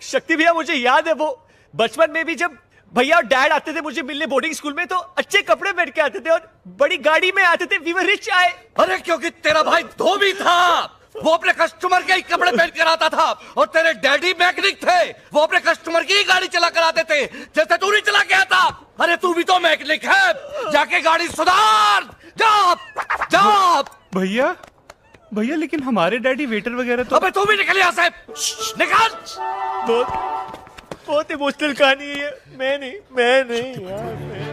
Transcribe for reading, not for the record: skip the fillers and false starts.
शक्ति भैया मुझे याद है, वो बचपन में भी जब भैया और डैड आते थे मुझे मिलने बोर्डिंग स्कूल में, तो अच्छे कपड़े पहन के आते थे और बड़ी गाड़ी में आते थे। वी वर रिच आए। अरे क्योंकि तेरा भाई धोबी था, वो अपने कस्टमर के ही कपड़े पहन कर आता था, और तेरे डैडी मैकेनिक थे, वो अपने कस्टमर की ही गाड़ी चला कर आते थे, जैसे तू नहीं चला के आता। अरे तू भी तो मैकेनिक है, जाके गाड़ी सुधार। जा जा। भैया भैया लेकिन हमारे डैडी वेटर वगैरह तो। अबे तू भी निकल यहाँ से, निकल। बहुत इमोशनल कहानी है। मैं नहीं यार।